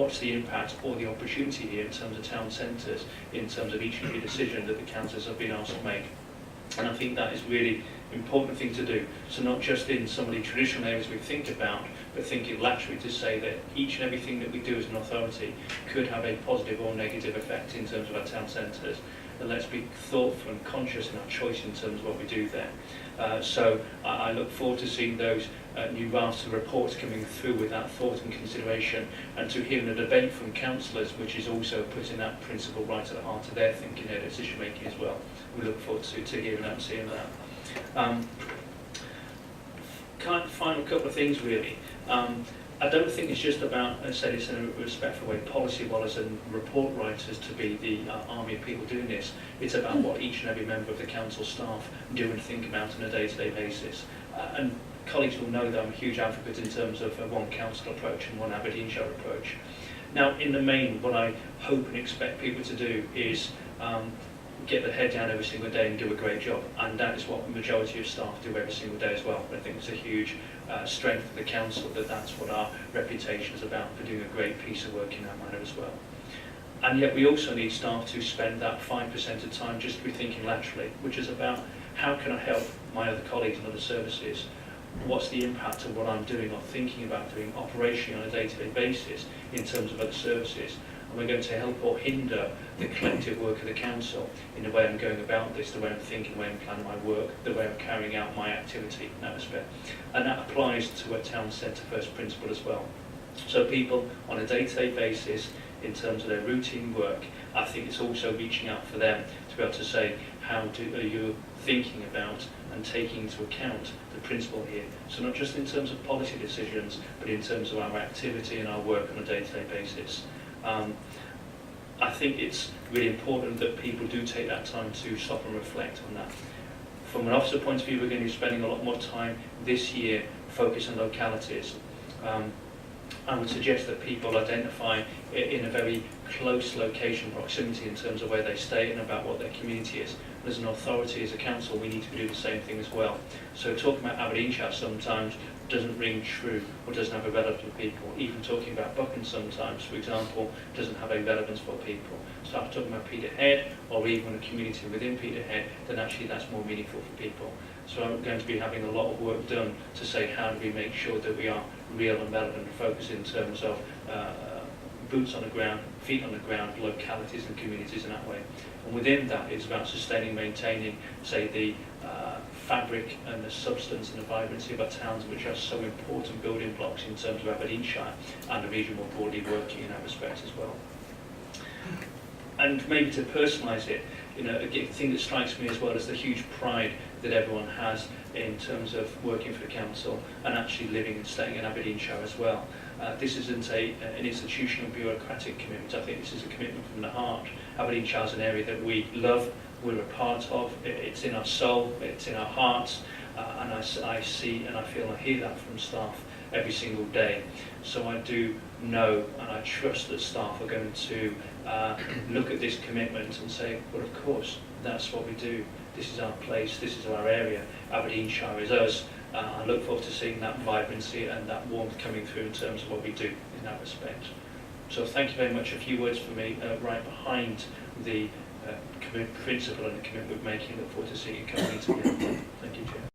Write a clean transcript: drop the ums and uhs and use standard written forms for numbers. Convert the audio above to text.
what's the impact or the opportunity here in terms of town centres, in terms of each and every decision that the councillors have been asked to make. And I think that is really important thing to do. So not just in some of the traditional areas we think about, but thinking laterally to say that each and everything that we do as an authority could have a positive or negative effect in terms of our town centres. And let's be thoughtful and conscious in our choice in terms of what we do there. So I look forward to seeing those new rafts of reports coming through with that thought and consideration, and to hearing a debate from councillors, which is also putting that principle right at the heart of their thinking, their decision making as well. We look forward to hearing that and seeing that. Final couple of things really. I don't think it's just about, I say this in a respectful way, policy wallers and report writers to be the army of people doing this. It's about what each and every member of the council staff do and think about on a day-to-day basis. And colleagues will know that I'm a huge advocate in terms of one council approach and one Aberdeenshire approach. Now, in the main, what I hope and expect people to do is get their head down every single day and do a great job, and that is what the majority of staff do every single day as well. I think it's a huge strength of the council that that's what our reputation is about, for doing a great piece of work in that manner as well. And yet we also need staff to spend that 5% of time just to be thinking laterally, which is about how can I help my other colleagues in other services, what's the impact of what I'm doing or thinking about doing operationally on a day-to-day basis in terms of other services. And we're going to help or hinder the collective work of the council in the way I'm going about this, the way I'm thinking, the way I'm planning my work, the way I'm carrying out my activity in that respect. And that applies to a town centre first principle as well. So people on a day-to-day basis, in terms of their routine work, I think it's also reaching out for them to be able to say, are you thinking about and taking into account the principle here? So not just in terms of policy decisions, but in terms of our activity and our work on a day-to-day basis. I think it's really important that people do take that time to stop and reflect on that. From an officer point of view, we're going to be spending a lot more time this year focused on localities. I would suggest that people identify in a very close location proximity in terms of where they stay and about what their community is. As an authority, as a council, we need to do the same thing as well. So talking about Aberdeenshire sometimes doesn't ring true or doesn't have a relevance for people. Even talking about Buchan sometimes, for example, doesn't have a relevance for people. So if I'm talking about Peterhead or even a community within Peterhead, then actually that's more meaningful for people. So I'm going to be having a lot of work done to say how do we make sure that we are real and relevant and focused in terms of boots on the ground, feet on the ground, localities and communities in that way. And within that, it's about sustaining, maintaining, say, the fabric and the substance and the vibrancy of our towns, which are so important building blocks in terms of Aberdeenshire and the region more broadly working in that respect as well. And maybe to personalise it, you know, a thing that strikes me as well is the huge pride that everyone has in terms of working for the council and actually living and staying in Aberdeenshire as well. This isn't an institutional bureaucratic commitment. I think this is a commitment from the heart. Aberdeenshire is an area that we love, we're a part of, it's in our soul, it's in our hearts, and I see and I feel and I hear that from staff every single day. So I do know and I trust that staff are going to look at this commitment and say, well, of course, that's what we do. This is our place, this is our area, Aberdeenshire is us. I look forward to seeing that vibrancy and that warmth coming through in terms of what we do in that respect. So thank you very much. A few words for me right behind the principle and the commitment we're making. Look forward to seeing it coming together. Thank you, Chair.